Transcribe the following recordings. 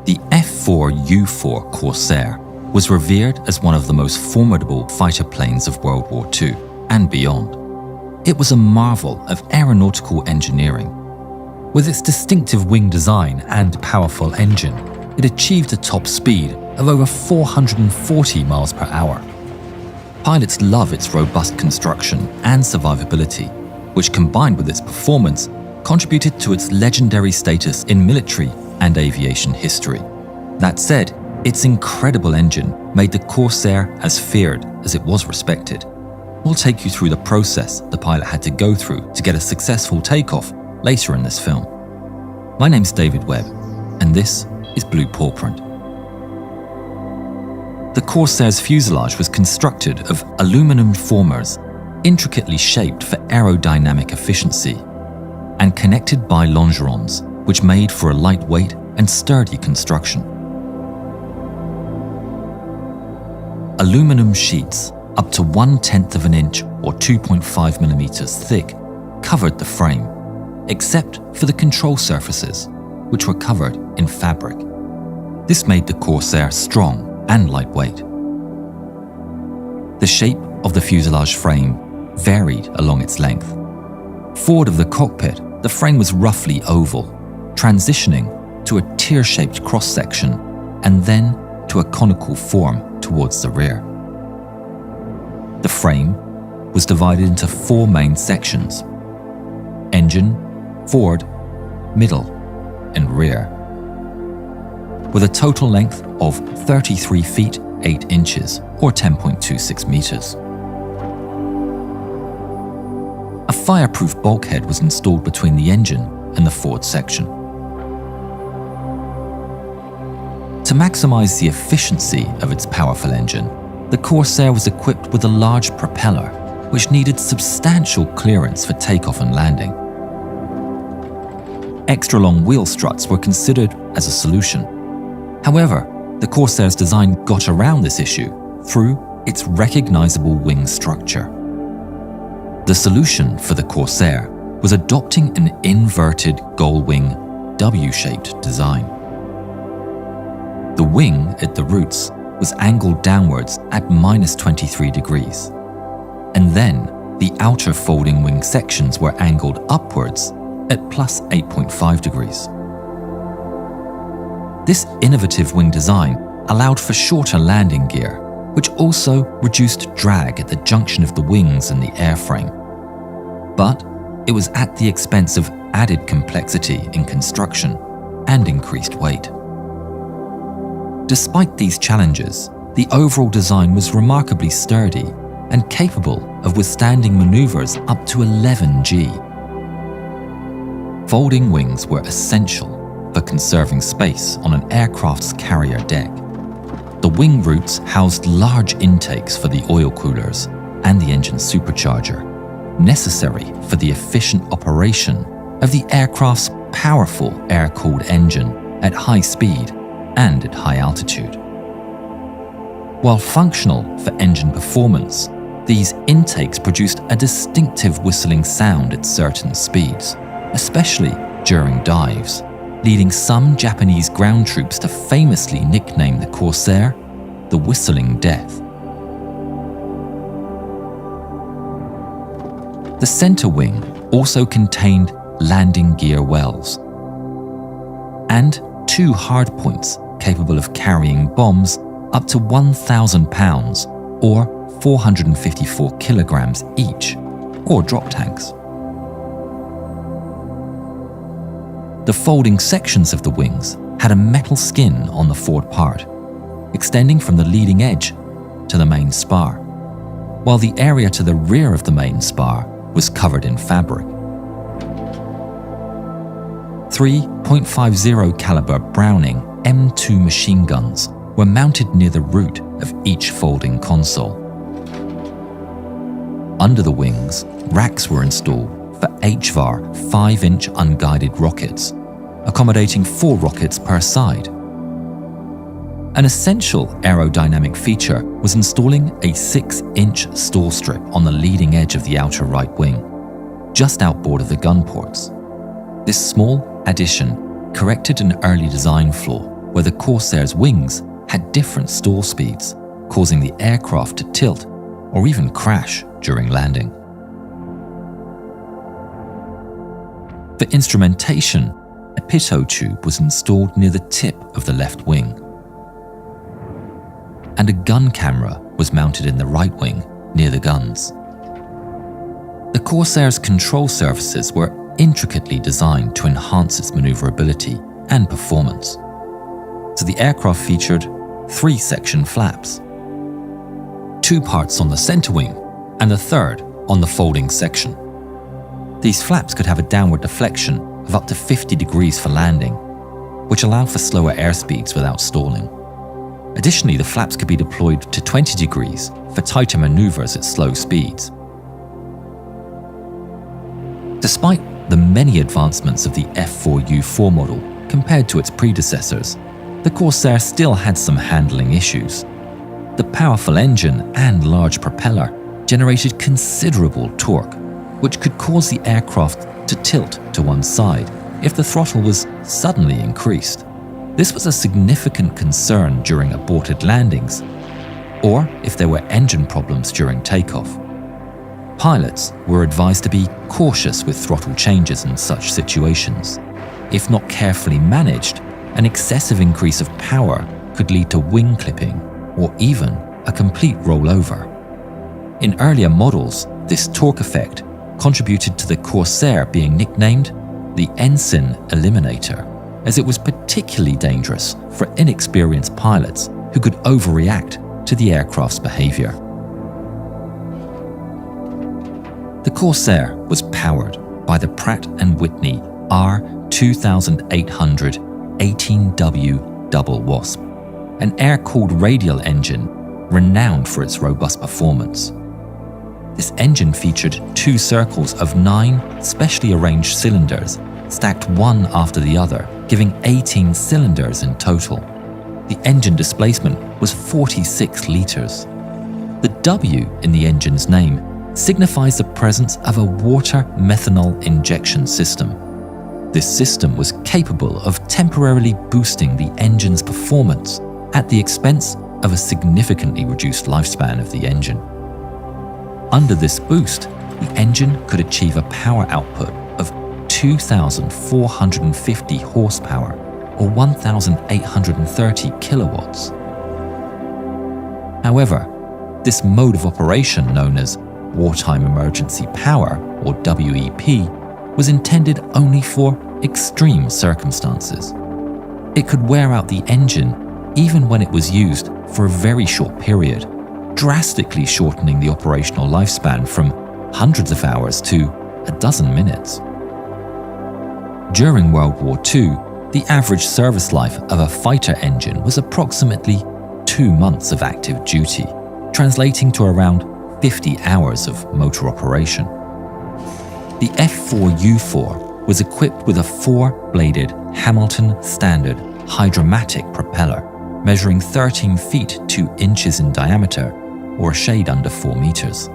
The F-4U-4 Corsair was revered as one of the most formidable fighter planes of World War II and beyond. It was a marvel of aeronautical engineering. With its distinctive wing design and powerful engine, it achieved a top speed of over 440 miles per hour. Pilots love its robust construction and survivability, which combined with its performance, contributed to its legendary status in military and aviation history. That said, its incredible engine made the Corsair as feared as it was respected. We'll take you through the process the pilot had to go through to get a successful takeoff later in this film. My name's David Webb, and this is Blue Paw Print. The Corsair's fuselage was constructed of aluminum formers, intricately shaped for aerodynamic efficiency, and connected by longerons, which made for a lightweight and sturdy construction. Aluminum sheets up to 1/10 of an inch or 2.5 millimeters thick covered the frame, except for the control surfaces, which were covered in fabric. This made the Corsair strong and lightweight. The shape of the fuselage frame varied along its length. Forward of the cockpit, the frame was roughly oval, transitioning to a tear-shaped cross-section and then to a conical form towards the rear. The frame was divided into 4 main sections: engine, forward, middle, and rear, with a total length of 33 feet 8 inches or 10.26 meters. A fireproof bulkhead was installed between the engine and the forward section. To maximize the efficiency of its powerful engine, the Corsair was equipped with a large propeller, which needed substantial clearance for takeoff and landing. Extra-long wheel struts were considered as a solution. However, the Corsair's design got around this issue through its recognizable wing structure. The solution for the Corsair was adopting an inverted gull-wing W-shaped design. The wing at the roots was angled downwards at -23 degrees, and then the outer folding wing sections were angled upwards at +8.5 degrees. This innovative wing design allowed for shorter landing gear, which also reduced drag at the junction of the wings and the airframe. But it was at the expense of added complexity in construction and increased weight. Despite these challenges, the overall design was remarkably sturdy and capable of withstanding maneuvers up to 11 G. Folding wings were essential for conserving space on an aircraft's carrier deck. The wing roots housed large intakes for the oil coolers and the engine supercharger, necessary for the efficient operation of the aircraft's powerful air-cooled engine at high speed and at high altitude. While functional for engine performance, these intakes produced a distinctive whistling sound at certain speeds, especially during dives, leading some Japanese ground troops to famously nickname the Corsair the Whistling Death. The center wing also contained landing gear wells and 2 hardpoints capable of carrying bombs up to 1,000 pounds or 454 kilograms each, or drop tanks. The folding sections of the wings had a metal skin on the forward part, extending from the leading edge to the main spar, while the area to the rear of the main spar was covered in fabric. 3.50 caliber Browning M2 machine guns were mounted near the root of each folding console. Under the wings, racks were installed for HVAR 5-inch unguided rockets, accommodating 4 rockets per side. An essential aerodynamic feature was installing a 6-inch stall strip on the leading edge of the outer right wing, just outboard of the gun ports. This small addition corrected an early design flaw where the Corsair's wings had different stall speeds, causing the aircraft to tilt or even crash during landing. For instrumentation, a pitot tube was installed near the tip of the left wing, and a gun camera was mounted in the right wing near the guns. The Corsair's control surfaces were intricately designed to enhance its maneuverability and performance. So the aircraft featured 3 section flaps, 2 parts on the center wing and a third on the folding section. These flaps could have a downward deflection of up to 50 degrees for landing, which allowed for slower airspeeds without stalling. Additionally, the flaps could be deployed to 20 degrees for tighter maneuvers at slow speeds. Despite the many advancements of the F4U4 model compared to its predecessors, the Corsair still had some handling issues. The powerful engine and large propeller generated considerable torque, which could cause the aircraft to tilt to one side if the throttle was suddenly increased. This was a significant concern during aborted landings, or if there were engine problems during takeoff. Pilots were advised to be cautious with throttle changes in such situations. If not carefully managed, an excessive increase of power could lead to wing clipping or even a complete rollover. In earlier models, this torque effect contributed to the Corsair being nicknamed the Ensign Eliminator, as it was particularly dangerous for inexperienced pilots who could overreact to the aircraft's behavior. The Corsair was powered by the Pratt & Whitney R2800 18W Double Wasp, an air-cooled radial engine renowned for its robust performance. This engine featured 2 circles of 9 specially arranged cylinders stacked one after the other, giving 18 cylinders in total. The engine displacement was 46 litres. The W in the engine's name signifies the presence of a water methanol injection system. This system was capable of temporarily boosting the engine's performance at the expense of a significantly reduced lifespan of the engine. Under this boost, the engine could achieve a power output of 2,450 horsepower or 1,830 kilowatts. However, this mode of operation, known as Wartime Emergency Power, or WEP, was intended only for extreme circumstances. It could wear out the engine even when it was used for a very short period, drastically shortening the operational lifespan from hundreds of hours to a dozen minutes. During World War II, the average service life of a fighter engine was approximately 2 months of active duty, translating to around 50 hours of motor operation. The F4U4 was equipped with a 4-bladed Hamilton Standard hydromatic propeller, measuring 13 feet 2 inches in diameter, or a shade under 4 meters.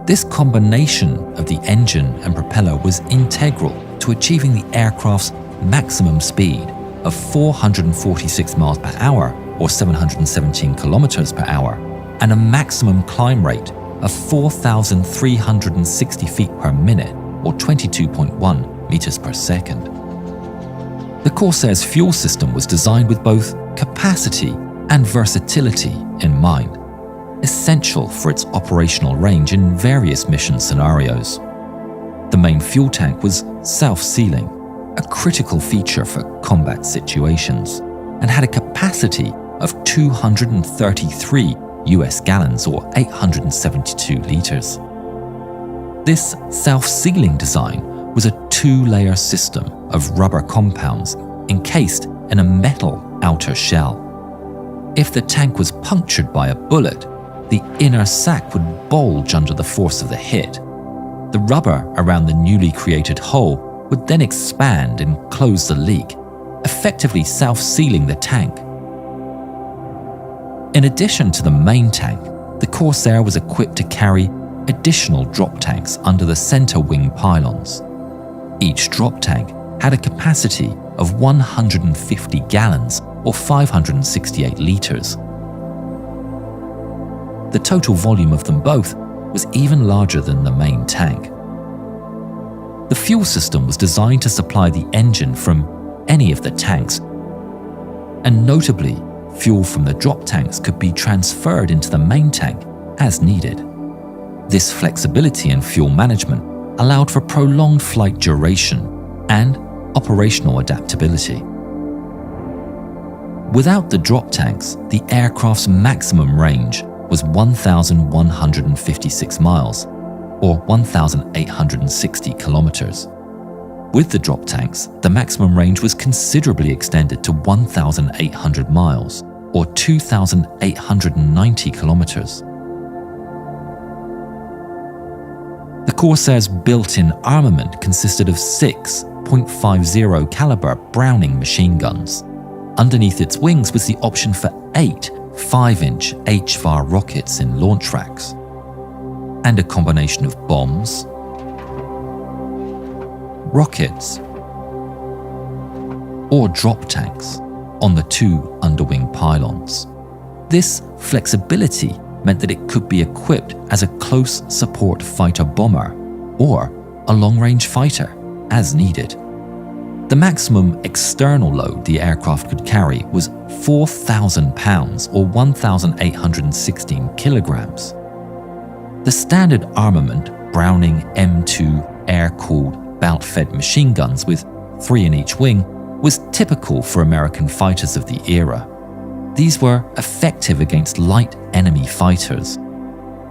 This combination of the engine and propeller was integral to achieving the aircraft's maximum speed of 446 miles per hour, or 717 kilometers per hour, and a maximum climb rate of 4,360 feet per minute, or 22.1 meters per second. The Corsair's fuel system was designed with both capacity and versatility in mind, essential for its operational range in various mission scenarios. The main fuel tank was self-sealing, a critical feature for combat situations, and had a capacity of 233 US gallons, or 872 liters. This self-sealing design was a 2-layer system of rubber compounds encased in a metal outer shell. If the tank was punctured by a bullet, the inner sac would bulge under the force of the hit. The rubber around the newly created hole would then expand and close the leak, effectively self-sealing the tank. In addition to the main tank, the Corsair was equipped to carry additional drop tanks under the center wing pylons. Each drop tank had a capacity of 150 gallons, or 568 litres. The total volume of them both was even larger than the main tank. The fuel system was designed to supply the engine from any of the tanks, and notably, fuel from the drop tanks could be transferred into the main tank as needed. This flexibility in fuel management allowed for prolonged flight duration and operational adaptability. Without the drop tanks, the aircraft's maximum range was 1,156 miles, or 1,860 kilometers. With the drop tanks, the maximum range was considerably extended to 1,800 miles, or 2,890 kilometers. The Corsair's built-in armament consisted of 6 .50 caliber Browning machine guns. Underneath its wings was the option for 8 5-inch HVAR rockets in launch racks, and a combination of bombs, rockets, or drop tanks on the 2 underwing pylons. This flexibility meant that it could be equipped as a close support fighter bomber or a long-range fighter as needed. The maximum external load the aircraft could carry was 4,000 pounds or 1,816 kilograms. The standard armament Browning M2 air-cooled bout-fed machine guns with 3 in each wing was typical for American fighters of the era. These were effective against light enemy fighters.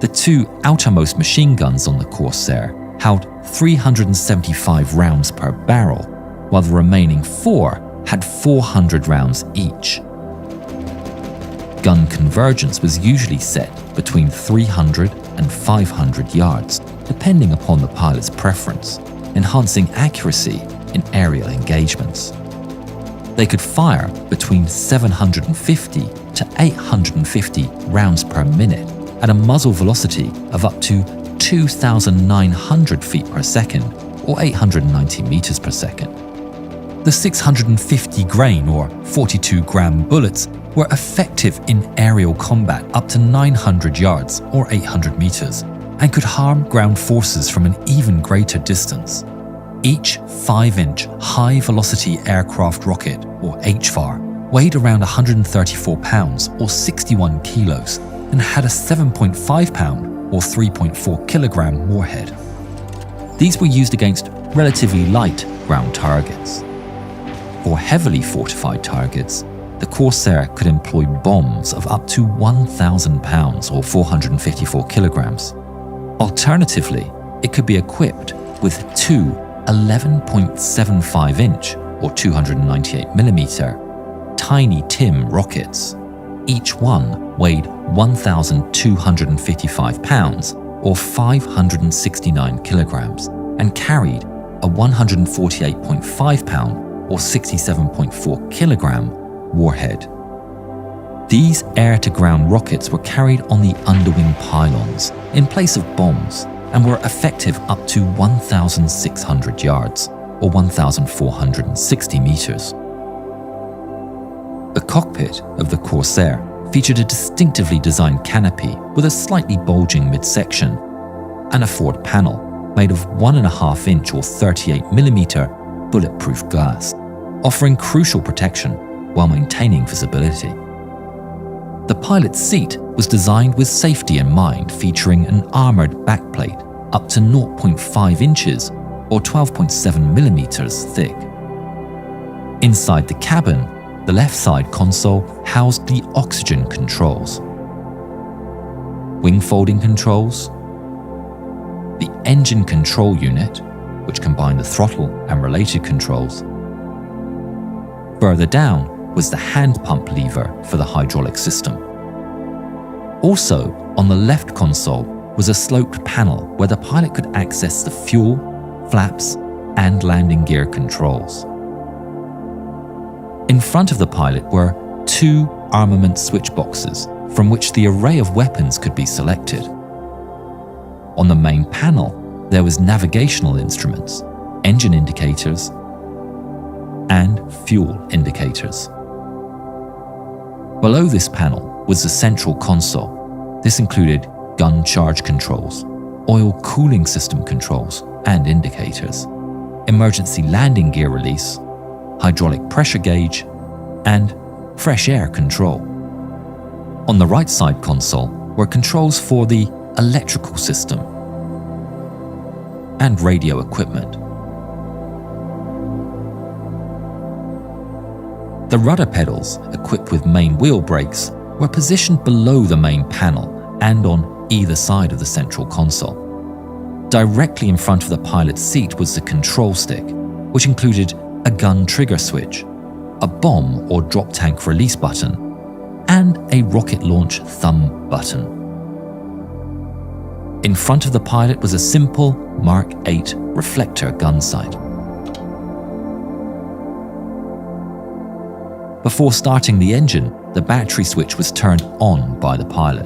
The 2 outermost machine guns on the Corsair held 375 rounds per barrel, while the remaining 4 had 400 rounds each. Gun convergence was usually set between 300 and 500 yards, depending upon the pilot's preference, enhancing accuracy in aerial engagements. They could fire between 750 to 850 rounds per minute at a muzzle velocity of up to 2,900 feet per second or 890 meters per second. The 650 grain or 42 gram bullets were effective in aerial combat up to 900 yards or 800 meters and could harm ground forces from an even greater distance. Each 5-inch high-velocity aircraft rocket, or HVAR, weighed around 134 pounds or 61 kilos and had a 7.5 pound or 3.4 kilogram warhead. These were used against relatively light ground targets. For heavily fortified targets, the Corsair could employ bombs of up to 1,000 pounds or 454 kilograms. Alternatively, it could be equipped with 2 11.75-inch or 298mm Tiny Tim rockets. Each one weighed 1,255 pounds or 569 kilograms and carried a 148.5 pound or 67.4 kilogram warhead. These air-to-ground rockets were carried on the underwing pylons in place of bombs and were effective up to 1,600 yards or 1,460 meters. The cockpit of the Corsair featured a distinctively designed canopy with a slightly bulging midsection and a forward panel made of 1.5-inch or 38mm bulletproof glass, offering crucial protection while maintaining visibility. The pilot's seat was designed with safety in mind, featuring an armoured backplate up to 0.5 inches or 12.7mm thick. Inside the cabin, the left side console housed the oxygen controls, wing folding controls, the engine control unit, which combined the throttle and related controls. Further down was the hand pump lever for the hydraulic system. Also, on the left console was a sloped panel where the pilot could access the fuel, flaps, and landing gear controls. In front of the pilot were 2 armament switch boxes from which the array of weapons could be selected. On the main panel, there was navigational instruments, engine indicators, and fuel indicators. Below this panel was the central console. This included gun charge controls, oil cooling system controls and indicators, emergency landing gear release, hydraulic pressure gauge, and fresh air control. On the right side console were controls for the electrical system and radio equipment. The rudder pedals, equipped with main wheel brakes, were positioned below the main panel and on either side of the central console. Directly in front of the pilot's seat was the control stick, which included a gun trigger switch, a bomb or drop tank release button, and a rocket launch thumb button. In front of the pilot was a simple Mark 8 reflector gun sight. Before starting the engine, the battery switch was turned on by the pilot.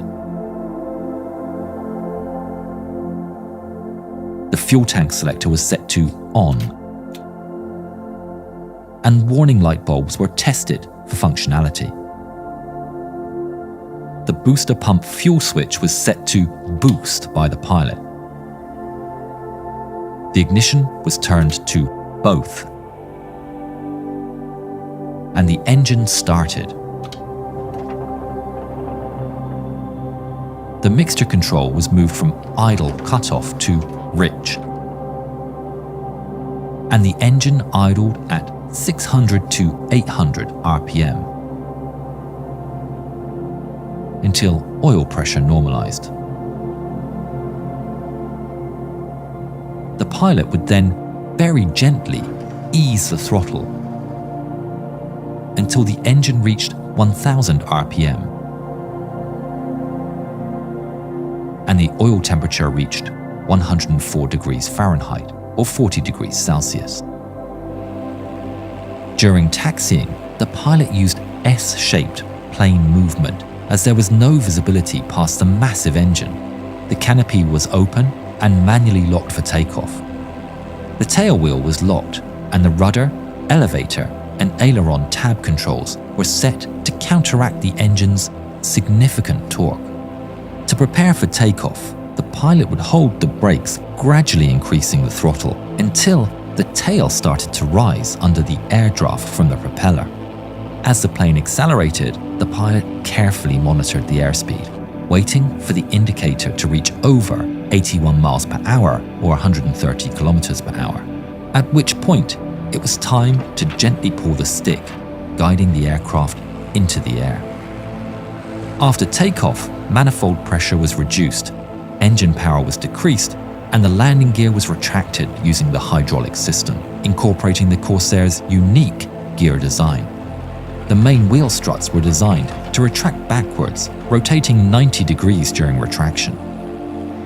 The fuel tank selector was set to on, and warning light bulbs were tested for functionality. The booster pump fuel switch was set to boost by the pilot. The ignition was turned to both, and the engine started. The mixture control was moved from idle cutoff to rich, and the engine idled at 600 to 800 RPM until oil pressure normalized. The pilot would then very gently ease the throttle until the engine reached 1000 RPM and the oil temperature reached 104 degrees Fahrenheit or 40 degrees Celsius. During taxiing, the pilot used S-shaped plane movement as there was no visibility past the massive engine. The canopy was open and manually locked for takeoff. The tail wheel was locked and the rudder, elevator, and aileron tab controls were set to counteract the engine's significant torque. To prepare for takeoff, the pilot would hold the brakes, gradually increasing the throttle until the tail started to rise under the air draft from the propeller. As the plane accelerated, the pilot carefully monitored the airspeed, waiting for the indicator to reach over 81 miles per hour or 130 kilometers per hour, at which point it was time to gently pull the stick, guiding the aircraft into the air. After takeoff, manifold pressure was reduced, engine power was decreased, and the landing gear was retracted using the hydraulic system, incorporating the Corsair's unique gear design. The main wheel struts were designed to retract backwards, rotating 90 degrees during retraction.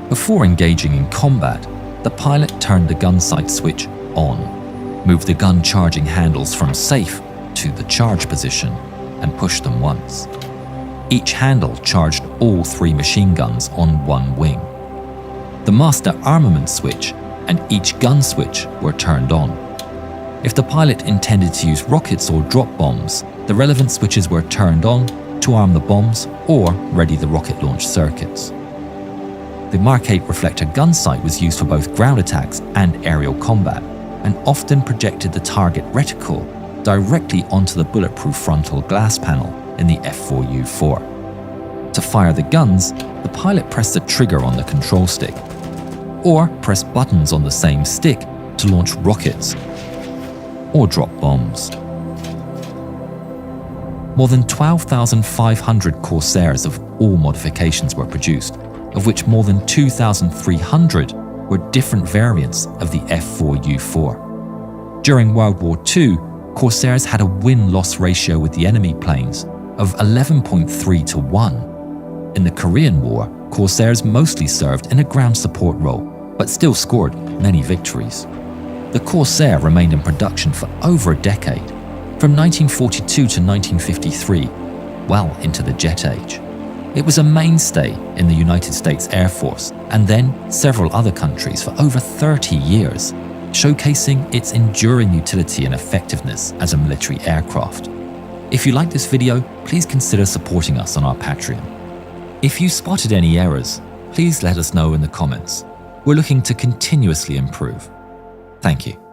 Before engaging in combat, the pilot turned the gun sight switch on, moved the gun charging handles from safe to the charge position, and pushed them once. Each handle charged all 3 machine guns on one wing. The master armament switch and each gun switch were turned on. If the pilot intended to use rockets or drop bombs, the relevant switches were turned on to arm the bombs or ready the rocket launch circuits. The Mark 8 reflector gun sight was used for both ground attacks and aerial combat, and often projected the target reticle directly onto the bulletproof frontal glass panel in the F4U4. To fire the guns, the pilot pressed the trigger on the control stick, or pressed buttons on the same stick to launch rockets or drop bombs. More than 12,500 Corsairs of all modifications were produced, of which more than 2,300 were different variants of the F4U4. During World War II, Corsairs had a win-loss ratio with the enemy planes of 11.3 to 1. In the Korean War, Corsairs mostly served in a ground support role, but still scored many victories. The Corsair remained in production for over a decade, from 1942 to 1953, well into the jet age. It was a mainstay in the United States Air Force and then several other countries for over 30 years, showcasing its enduring utility and effectiveness as a military aircraft. If you like this video, please consider supporting us on our Patreon. If you spotted any errors, please let us know in the comments. We're looking to continuously improve. Thank you.